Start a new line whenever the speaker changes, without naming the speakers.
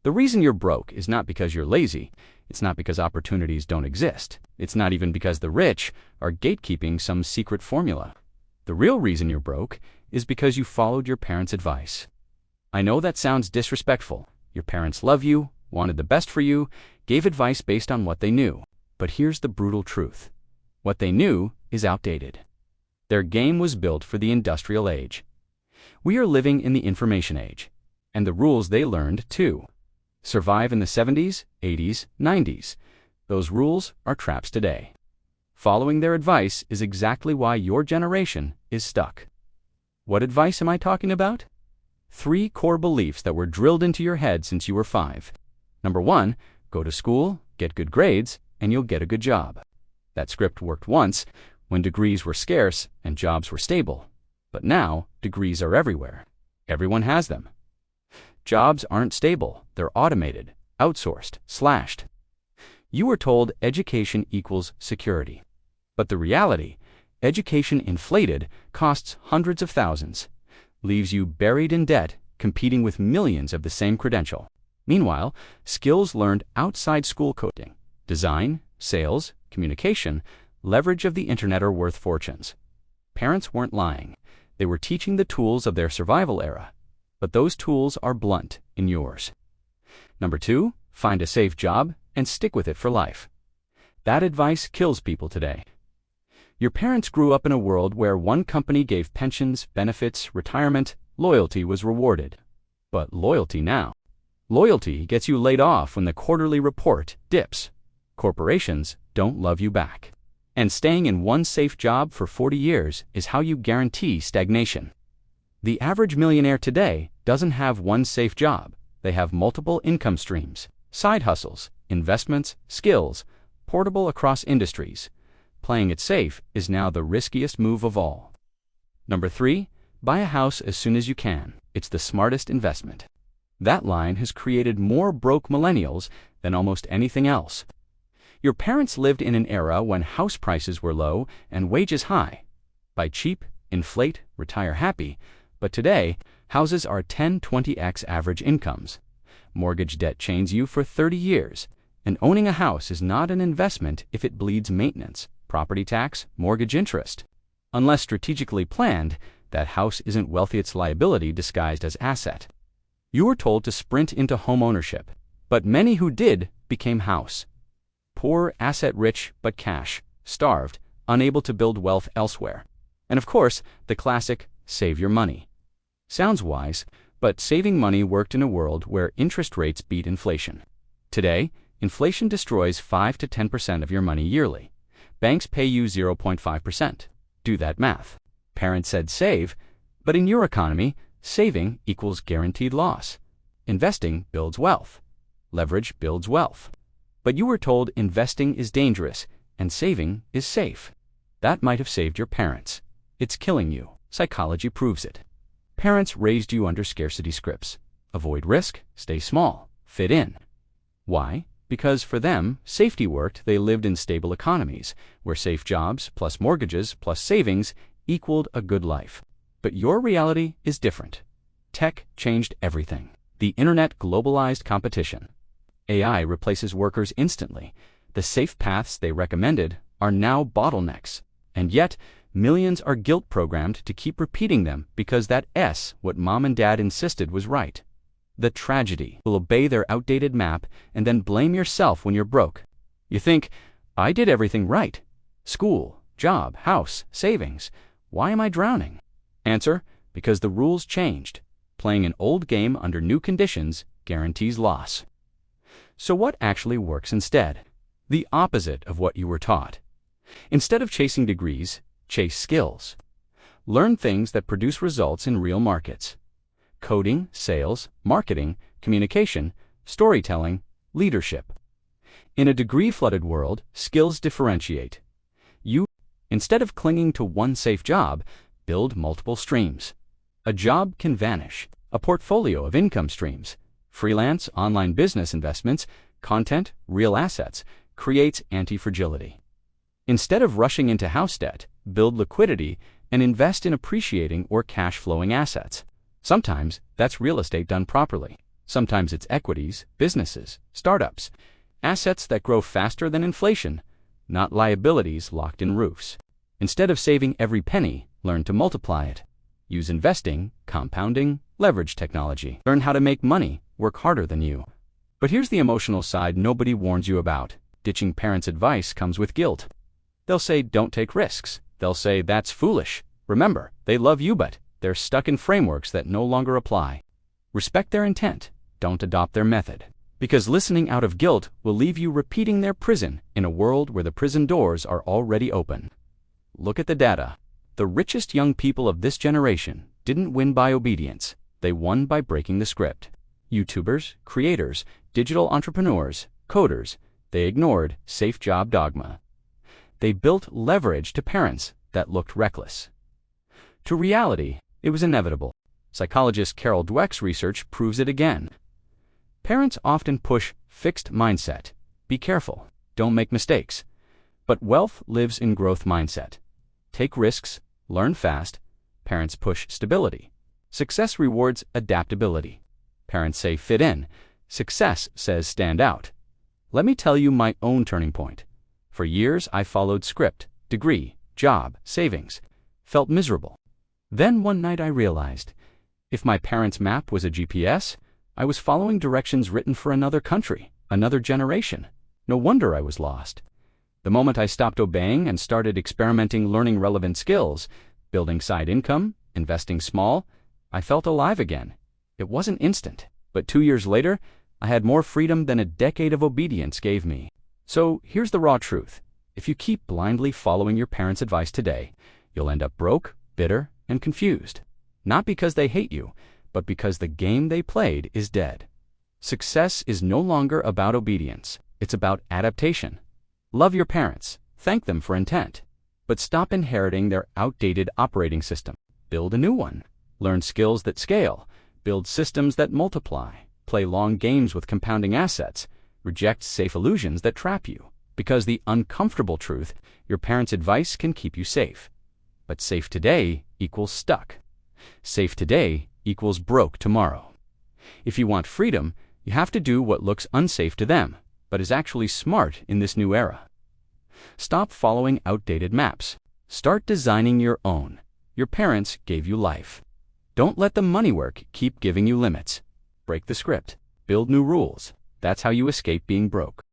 The reason you're broke is not because you're lazy. It's not because opportunities don't exist. It's not even because the rich are gatekeeping some secret formula. The real reason you're broke is because you followed your parents' advice. I know that sounds disrespectful. Your parents love you, wanted the best for you, gave advice based on what they knew. But here's the brutal truth. What they knew is outdated. Their game was built for the industrial age. We are living in the information age, and the rules they learned too. Survive in the 70s, 80s, 90s. Those rules are traps today. Following their advice is exactly why your generation is stuck. What advice am I talking about? 3 core beliefs that were drilled into your head since you were 5. Number 1, go to school, get good grades, and you'll get a good job. That script worked once, when degrees were scarce and jobs were stable. But now, degrees are everywhere. Everyone has them. Jobs aren't stable. They're automated, outsourced, slashed. You were told education equals security. But the reality, education inflated, costs hundreds of thousands, leaves you buried in debt, competing with millions of the same credential. Meanwhile, skills learned outside school coding, design, sales, communication, leverage of the internet are worth fortunes. Parents weren't lying. They were teaching the tools of their survival era. But those tools are blunt in yours. Number 2, find a safe job and stick with it for life. That advice kills people today. Your parents grew up in a world where one company gave pensions, benefits, retirement, loyalty was rewarded. But loyalty now. Loyalty gets you laid off when the quarterly report dips. Corporations don't love you back. And staying in one safe job for 40 years is how you guarantee stagnation. The average millionaire today doesn't have one safe job. They have multiple income streams, side hustles, investments, skills, portable across industries. Playing it safe is now the riskiest move of all. Number 3, buy a house as soon as you can. It's the smartest investment. That line has created more broke millennials than almost anything else. Your parents lived in an era when house prices were low and wages high. Buy cheap, inflate, retire happy. But today, houses are 10-20x average incomes. Mortgage debt chains you for 30 years. And owning a house is not an investment if it bleeds maintenance, property tax, mortgage interest. Unless strategically planned, that house isn't wealthy, it's liability disguised as asset. You were told to sprint into home ownership, but many who did became house. Poor, asset-rich, but cash, starved, unable to build wealth elsewhere. And of course, the classic, save your money. Sounds wise, but saving money worked in a world where interest rates beat inflation. Today, inflation destroys 5 to 10% of your money yearly. Banks pay you 0.5%. Do that math. Parents said save, but in your economy, saving equals guaranteed loss. Investing builds wealth. Leverage builds wealth. But you were told investing is dangerous and saving is safe. That might have saved your parents. It's killing you. Psychology proves it. Parents raised you under scarcity scripts. Avoid risk, stay small, fit in. Why? Because for them, safety worked. They lived in stable economies, where safe jobs, plus mortgages, plus savings, equaled a good life. But your reality is different. Tech changed everything. The internet globalized competition. AI replaces workers instantly. The safe paths they recommended are now bottlenecks. And yet, millions are guilt-programmed to keep repeating them because what mom and dad insisted was right. The tragedy will obey their outdated map and then blame yourself when you're broke. You think, I did everything right. School, job, house, savings. Why am I drowning? Answer, because the rules changed. Playing an old game under new conditions guarantees loss. So what actually works instead? The opposite of what you were taught. Instead of chasing degrees, chase skills. Learn things that produce results in real markets. Coding, sales, marketing, communication, storytelling, leadership. In a degree-flooded world, skills differentiate. Instead of clinging to one safe job, build multiple streams. A job can vanish. A portfolio of income streams, freelance, online business investments, content, real assets, creates anti-fragility. Instead of rushing into house debt, build liquidity and invest in appreciating or cash-flowing assets. Sometimes that's real estate done properly. Sometimes it's equities, businesses, startups, assets that grow faster than inflation, not liabilities locked in roofs. Instead of saving every penny, learn to multiply it. Use investing, compounding, leverage technology. Learn how to make money, work harder than you. But here's the emotional side nobody warns you about. Ditching parents' advice comes with guilt. They'll say, don't take risks. They'll say, that's foolish. Remember, they love you, but they're stuck in frameworks that no longer apply. Respect their intent. Don't adopt their method. Because listening out of guilt will leave you repeating their prison in a world where the prison doors are already open. Look at the data. The richest young people of this generation didn't win by obedience. They won by breaking the script. YouTubers, creators, digital entrepreneurs, coders, they ignored safe job dogma. They built leverage to parents that looked reckless. To reality, it was inevitable. Psychologist Carol Dweck's research proves it again. Parents often push fixed mindset. Be careful. Don't make mistakes. But wealth lives in growth mindset. Take risks. Learn fast. Parents push stability. Success rewards adaptability. Parents say fit in. Success says stand out. Let me tell you my own turning point. For years, I followed script, degree, job, savings. Felt miserable. Then one night I realized, if my parents' map was a GPS, I was following directions written for another country, another generation. No wonder I was lost. The moment I stopped obeying and started experimenting, learning relevant skills, building side income, investing small, I felt alive again. It wasn't instant, but 2 years later, I had more freedom than a decade of obedience gave me. So here's the raw truth. If you keep blindly following your parents' advice today, you'll end up broke, bitter, and confused. Not because they hate you, but because the game they played is dead. Success is no longer about obedience. It's about adaptation. Love your parents. Thank them for intent. But stop inheriting their outdated operating system. Build a new one. Learn skills that scale. Build systems that multiply. Play long games with compounding assets. Reject safe illusions that trap you. Because the uncomfortable truth, your parents' advice can keep you safe. But safe today equals stuck. Safe today equals broke tomorrow. If you want freedom, you have to do what looks unsafe to them, but is actually smart in this new era. Stop following outdated maps. Start designing your own. Your parents gave you life. Don't let the money work keep giving you limits. Break the script. Build new rules. That's how you escape being broke.